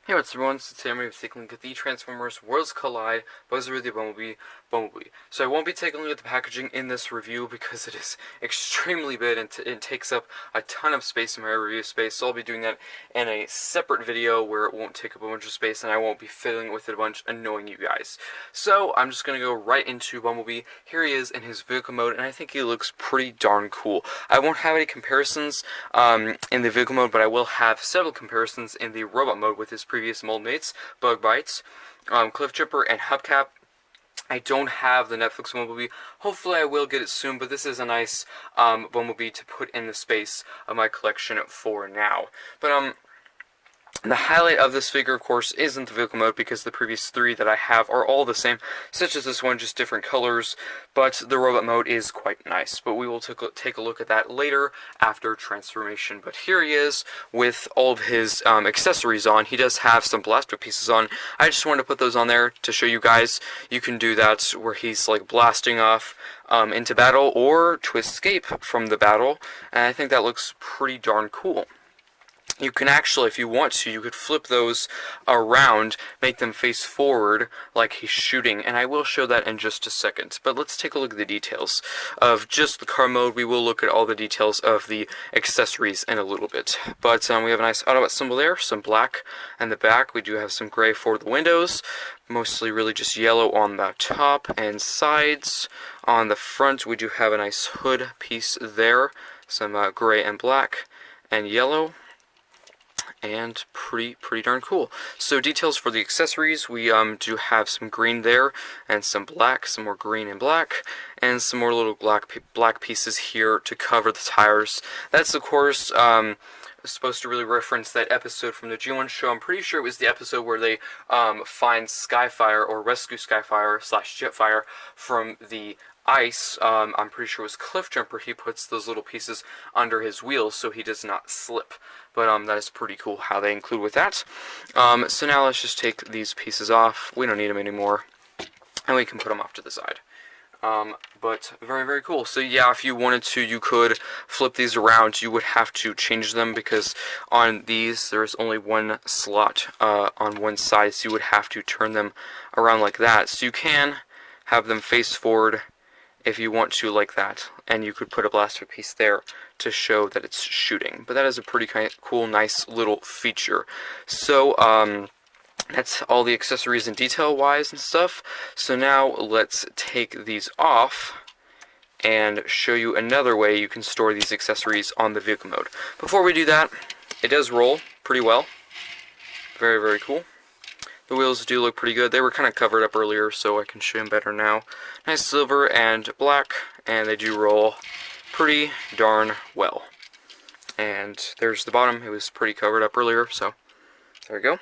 Hey, what's everyone? So today I'm going to be taking a look at the Transformers Worlds Collide Buzzworthy Bumblebee. So I won't be taking a look at the packaging in this review because it is extremely big and it takes up a ton of space in my review space. So I'll be doing that in a separate video where it won't take up a bunch of space and I won't be filling it with a bunch, annoying you guys. So I'm just going to go right into Bumblebee. Here he is in his vehicle mode, and I think he looks pretty darn cool. I won't have any comparisons in the vehicle mode, but I will have several comparisons in the robot mode with his previous mold mates, Bug Bites, Cliff Jumper, and Hubcap. I don't have the Netflix Bumblebee. Hopefully I will get it soon, but this is a nice Bumblebee to put in the space of my collection for now. But the highlight of this figure, of course, isn't the vehicle mode because the previous three that I have are all the same, such as this one, just different colors, but the robot mode is quite nice. But we will take a look at that later after transformation. But here he is with all of his accessories on. He does have some blaster pieces on. I just wanted to put those on there to show you guys. You can do that where he's like blasting off into battle or to escape from the battle, and I think that looks pretty darn cool. You can actually, if you want to, you could flip those around, make them face forward like he's shooting, and I will show that in just a second. But let's take a look at the details of just the car mode. We will look at all the details of the accessories in a little bit. But we have a nice Autobot symbol there, some black on the back. We do have some gray for the windows, mostly really just yellow on the top and sides. On the front, we do have a nice hood piece there, some gray and black and yellow. And pretty darn cool. So details for the accessories, we do have some green there, and some black, some more green and black, and some more little black pieces here to cover the tires. That's, of course, supposed to really reference that episode from the G1 show. I'm pretty sure it was the episode where they find Skyfire, or rescue Skyfire / Jetfire from the ice. I'm pretty sure it was Cliff Jumper. He puts those little pieces under his wheels so he does not slip. But that is pretty cool how they include with that. So now let's just take these pieces off. We don't need them anymore, and we can put them off to the side. But very cool. So yeah, if you wanted to, you could flip these around. You would have to change them because on these there's only one slot on one side, so you would have to turn them around like that. So you can have them face forward if you want to, like that, and you could put a blaster piece there to show that it's shooting. But that is a pretty cool, nice little feature. So that's all the accessories and detail-wise and stuff. So now let's take these off and show you another way you can store these accessories on the vehicle mode. Before we do that, it does roll pretty well. Very cool. The wheels do look pretty good. They were kind of covered up earlier, so I can show them better now. Nice silver and black, and they do roll pretty darn well. And there's the bottom. It was pretty covered up earlier, so there we go.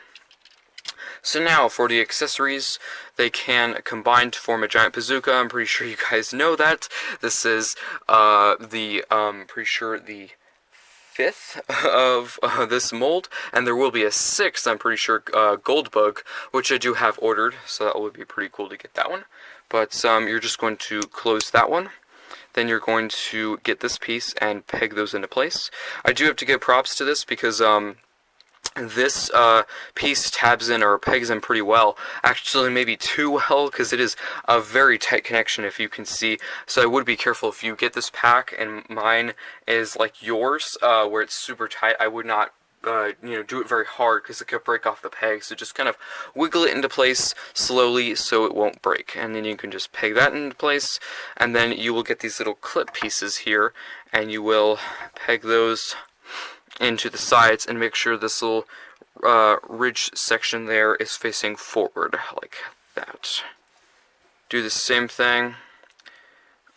So now for the accessories, they can combine to form a giant bazooka. I'm pretty sure you guys know that. This is pretty sure the fifth of this mold, and there will be a sixth, I'm pretty sure, gold bug, which I do have ordered, so that would be pretty cool to get that one. But you're just going to close that one. Then you're going to get this piece and peg those into place. I do have to give props to this because this piece tabs in or pegs in pretty well. Actually, maybe too well, because it is a very tight connection, if you can see. So I would be careful if you get this pack, and mine is like yours, where it's super tight. I would not do it very hard because it could break off the peg. So just kind of wiggle it into place slowly so it won't break. And then you can just peg that into place, and then you will get these little clip pieces here, and you will peg those into the sides and make sure this little ridge section there is facing forward like that. Do the same thing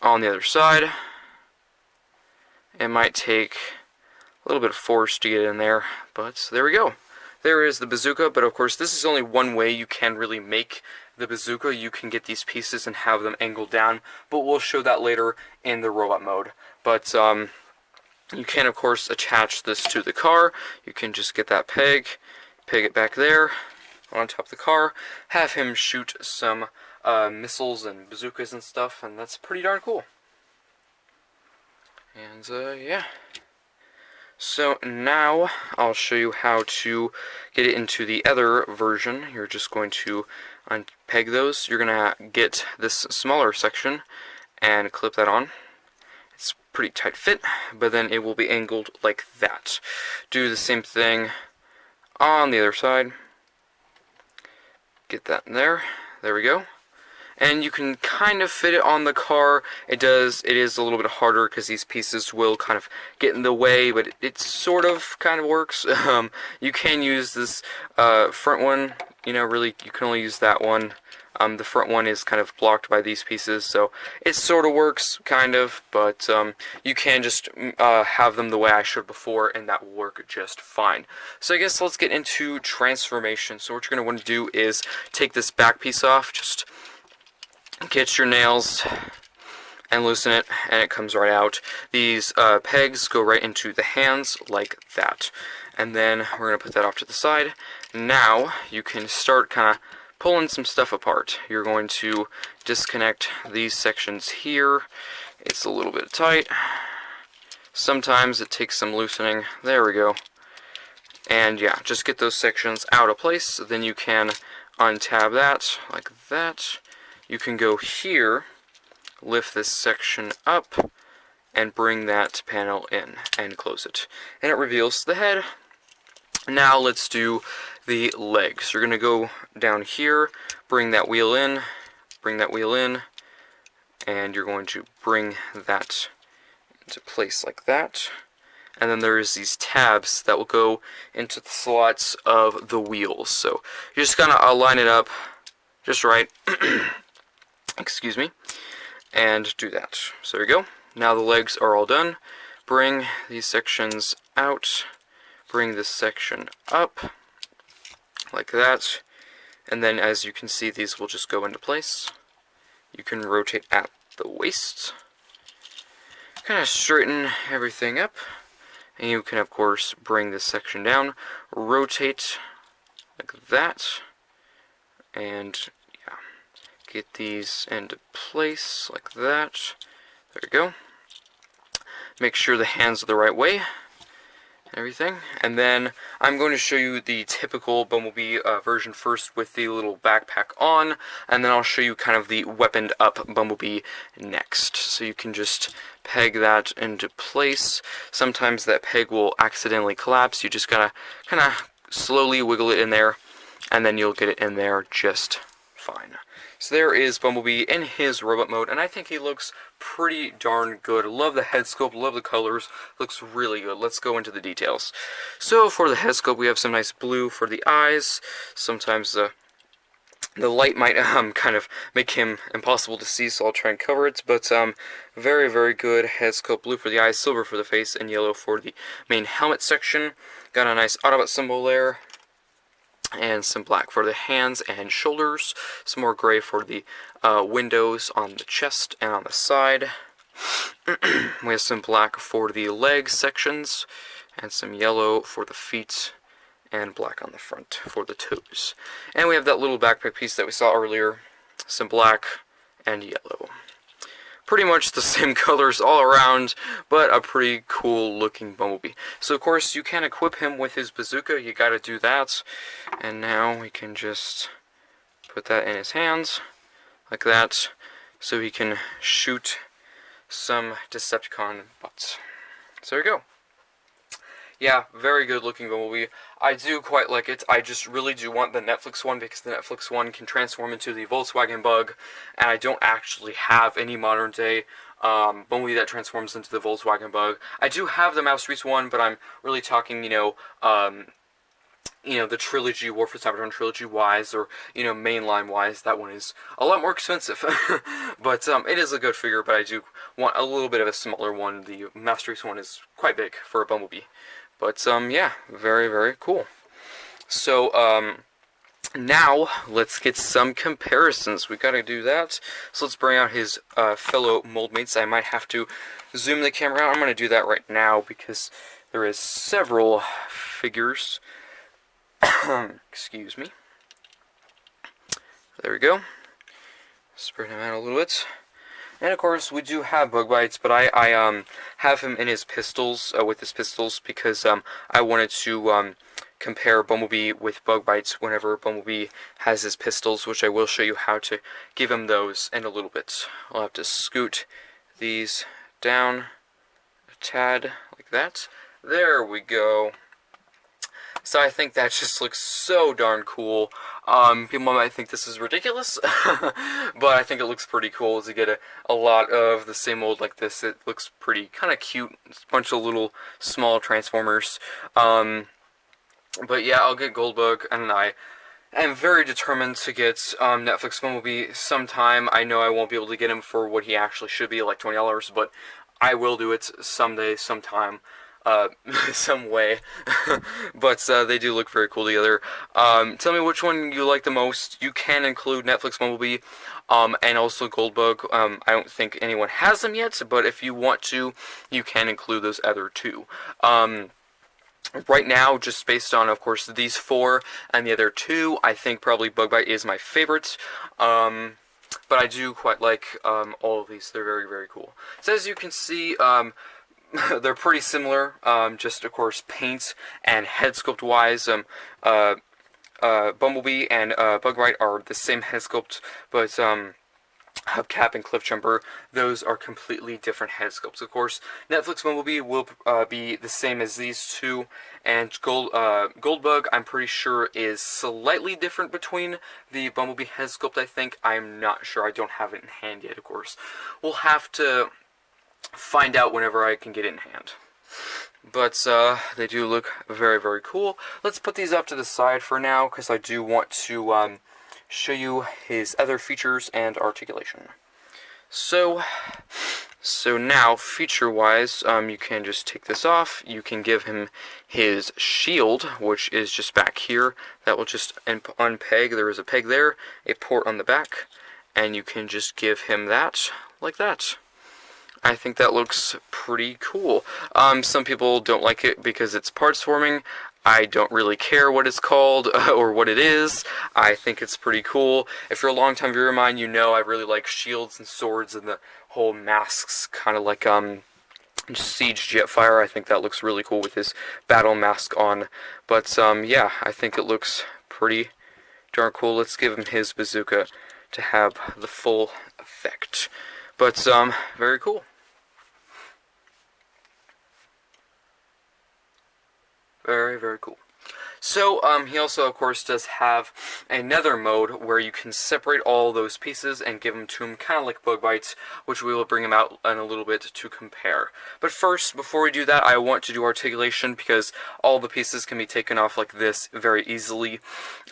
on the other side. It might take a little bit of force to get in there, but there we go. There is the bazooka, but of course this is only one way you can really make the bazooka. You can get these pieces and have them angled down, but we'll show that later in the robot mode. But you can, of course, attach this to the car. You can just get that peg it back there on top of the car, have him shoot some missiles and bazookas and stuff, and that's pretty darn cool. And yeah. So now I'll show you how to get it into the other version. You're just going to unpeg those. You're going to get this smaller section and clip that on. It's pretty tight fit, but then it will be angled like that. Do the same thing on the other side. Get that in there. There we go. And you can kind of fit it on the car. It is a little bit harder because these pieces will kind of get in the way, but it sort of kind of works. You can use this front one, really you can only use that one. The front one is kind of blocked by these pieces, so it sort of works, kind of, but you can just have them the way I showed before, and that will work just fine. So I guess let's get into transformation. So what you're going to want to do is take this back piece off, just get your nails and loosen it, and it comes right out. These pegs go right into the hands like that, and then we're going to put that off to the side. Now you can start kind of pulling some stuff apart. You're going to disconnect these sections here. It's a little bit tight. Sometimes it takes some loosening. There we go. And yeah, just get those sections out of place. Then you can untab that like that. You can go here, lift this section up, and bring that panel in and close it. And it reveals the head. Now let's do the legs. You're going to go down here, bring that wheel in, and you're going to bring that into place like that. And then there's these tabs that will go into the slots of the wheels. So you're just going to line it up just right. Excuse me. And do that. So there you go. Now the legs are all done. Bring these sections out. Bring this section up like that, and then as you can see, these will just go into place. You can rotate at the waist, kind of straighten everything up, and you can of course bring this section down, rotate like that, and yeah, get these into place like that. There you go. Make sure the hands are the right way. Everything, and then I'm going to show you the typical Bumblebee version first with the little backpack on, and then I'll show you kind of the weaponed up Bumblebee next. So you can just peg that into place. Sometimes that peg will accidentally collapse. You just gotta kind of slowly wiggle it in there, and then you'll get it in there just fine. So there is Bumblebee in his robot mode, and I think he looks pretty darn good. Love the head sculpt, love the colors, looks really good. Let's go into the details. So for the head sculpt, we have some nice blue for the eyes. Sometimes the light might kind of make him impossible to see, so I'll try and cover it, but very, very good head sculpt. Blue for the eyes, silver for the face, and yellow for the main helmet section. Got a nice Autobot symbol there. And some black for the hands and shoulders, some more gray for the windows on the chest and on the side. We have some black for the leg sections, and some yellow for the feet, and black on the front for the toes. And we have that little backpack piece that we saw earlier, some black and yellow. Pretty much the same colors all around, but a pretty cool looking Bumblebee. So of course you can equip him with his bazooka, you gotta do that. And now we can just put that in his hands, like that, so he can shoot some Decepticon butts. So there you go. Yeah, very good looking Bumblebee. I do quite like it. I just really do want the Netflix one because the Netflix one can transform into the Volkswagen Bug, and I don't actually have any modern day Bumblebee that transforms into the Volkswagen Bug. I do have the Masterpiece one, but I'm really talking, the trilogy, War for Cybertron trilogy wise, or, mainline wise. That one is a lot more expensive. But it is a good figure, but I do want a little bit of a smaller one. The Masterpiece one is quite big for a Bumblebee. But, yeah, very, very cool. So, now, let's get some comparisons. We gotta do that. So let's bring out his fellow mold mates. I might have to zoom the camera out. I'm gonna do that right now because there is several figures. Excuse me. There we go. Spread him out a little bit. And of course, we do have bug bites, but I have him in his pistols, with his pistols, because I wanted to compare Bumblebee with bug bites whenever Bumblebee has his pistols, which I will show you how to give him those in a little bit. I'll have to scoot these down a tad, like that. There we go. So I think that just looks so darn cool. People might think this is ridiculous, but I think it looks pretty cool to get a lot of the same old like this. It looks pretty kind of cute. It's a bunch of little small Transformers. But yeah, I'll get Goldbug, and I am very determined to get Netflix Bumblebee sometime. I know I won't be able to get him for what he actually should be, like $20, but I will do it someday, sometime. Some way. But they do look very cool together. Tell me which one you like the most. You can include Netflix Bumblebee and also Goldbug. I don't think anyone has them yet, but if you want to, you can include those other two. Right now, just based on, of course, these four and the other two, I think probably Bugbite is my favorite. But I do quite like all of these. They're very, very cool. So as you can see, they're pretty similar, just of course paint and head sculpt wise. Bumblebee and Bugbite are the same head sculpt, but Hubcap and Cliffjumper, those are completely different head sculpts. Of course, Netflix Bumblebee will be the same as these two, and Goldbug, I'm pretty sure, is slightly different between the Bumblebee head sculpt, I think. I'm not sure. I don't have it in hand yet, of course. We'll have to find out whenever I can get it in hand. But they do look very, very cool. Let's put these up to the side for now, because I do want to show you his other features and articulation. So now, feature-wise, you can just take this off. You can give him his shield, which is just back here. That will just unpeg. There is a peg there, a port on the back, and you can just give him that, like that. I think that looks pretty cool. Some people don't like it because it's parts forming. I don't really care what it's called or what it is. I think it's pretty cool. If you're a long-time viewer of mine, you know I really like shields and swords and the whole masks, kind of like Siege Jetfire. I think that looks really cool with his battle mask on. But yeah, I think it looks pretty darn cool. Let's give him his bazooka to have the full effect. But very cool. Very, very cool. So, he also, of course, does have another mode where you can separate all those pieces and give them to him, kind of like bug bites, which we will bring him out in a little bit to compare. But first, before we do that, I want to do articulation, because all the pieces can be taken off like this very easily,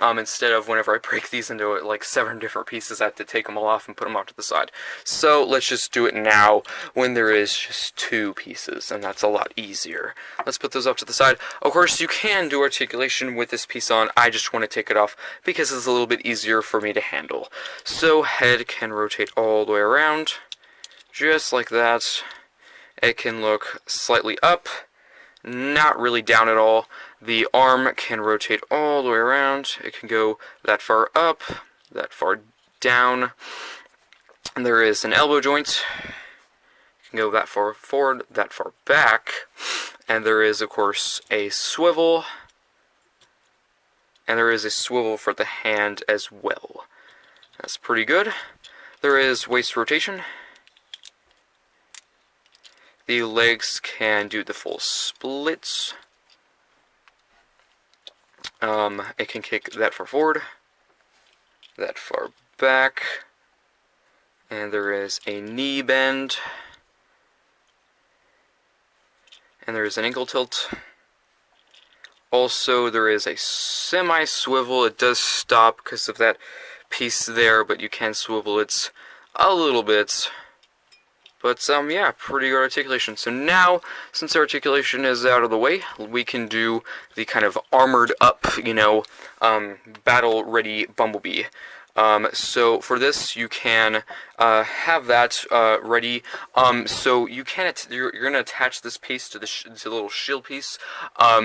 instead of whenever I break these into, like, 7 different pieces, I have to take them all off and put them off to the side. So, let's just do it now, when there is just 2 pieces, and that's a lot easier. Let's put those off to the side. Of course, you can do articulation with this piece on. I just want to take it off because it's a little bit easier for me to handle. So head can rotate all the way around, just like that. It can look slightly up, not really down at all. The arm can rotate all the way around. It can go that far up, that far down. And there is an elbow joint. It can go that far forward, that far back. And there is, of course, a swivel. And there is a swivel for the hand as well. That's pretty good. There is waist rotation. The legs can do the full splits. It can kick that far forward, that far back. And there is a knee bend. And there is an ankle tilt. Also, there is a semi-swivel. It does stop because of that piece there, but you can swivel it a little bit. But, yeah, pretty good articulation. So now, since articulation is out of the way, we can do the kind of armored up, battle-ready Bumblebee. So for this, you can have that ready. So you can you're gonna attach this piece to to the little shield piece.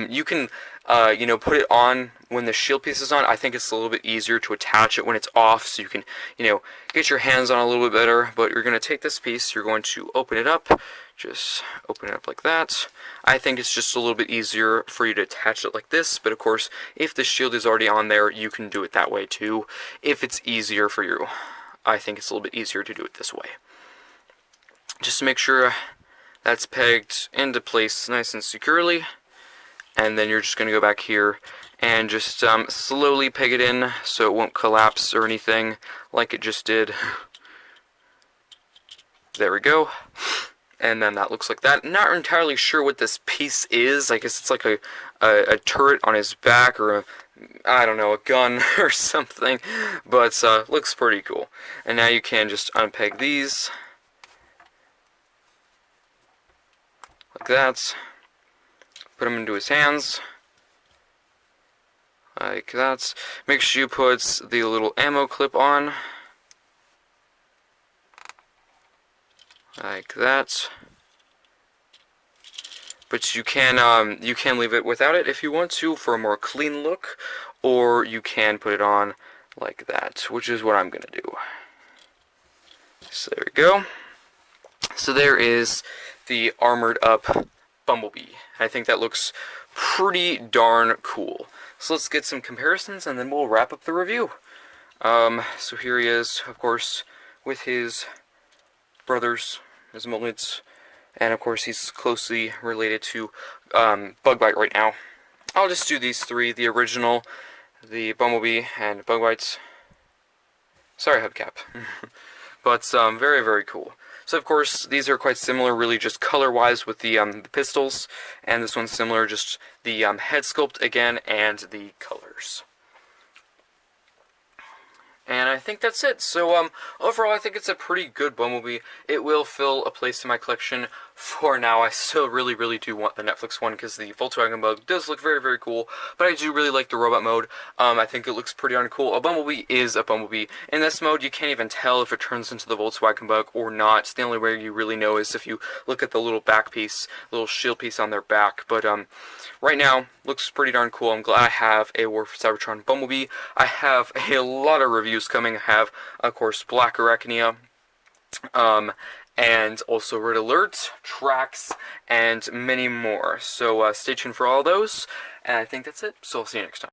You can put it on when the shield piece is on. I think it's a little bit easier to attach it when it's off, so you can get your hands on a little bit better. But you're gonna take this piece, you're going to open it up. Just open it up like that. I think it's just a little bit easier for you to attach it like this, but of course, if the shield is already on there, you can do it that way too, if it's easier for you. I think it's a little bit easier to do it this way. Just to make sure that's pegged into place nice and securely, and then you're just going to go back here and just slowly peg it in so it won't collapse or anything like it just did. There we go. And then that looks like that. Not entirely sure what this piece is. I guess it's like a turret on his back, or I don't know, a gun or something. But looks pretty cool. And now you can just unpeg these. Like that. Put them into his hands. Like that. Make sure you put the little ammo clip on. Like that. But you can leave it without it if you want to for a more clean look, or you can put it on like that, which is what I'm gonna do. So there we go. So there is the armored up Bumblebee. I think that looks pretty darn cool. So let's get some comparisons and then we'll wrap up the review. So here he is, of course, with his brothers, his mulets, and of course he's closely related to Bugbite right now. I'll just do these three, the original, the Bumblebee, and Bugbite's. Sorry, hubcap. But very, very cool. So of course these are quite similar, really just color-wise with the pistols, and this one's similar, just the head sculpt again and the colors. And I think that's it. So, overall, I think it's a pretty good Bumblebee. It will fill a place in my collection for now. I still really, really do want the Netflix one, because the Volkswagen Bug does look very, very cool. But I do really like the robot mode. I think it looks pretty darn cool. A Bumblebee is a Bumblebee. In this mode, you can't even tell if it turns into the Volkswagen Bug or not. The only way you really know is if you look at the little back piece, little shield piece on their back. But, right now, looks pretty darn cool. I'm glad I have a War for Cybertron Bumblebee. I have a lot of reviews coming. I have, of course, Black Arachnia, and also Red Alert, Tracks, and many more. So stay tuned for all those, and I think that's it. So I'll see you next time.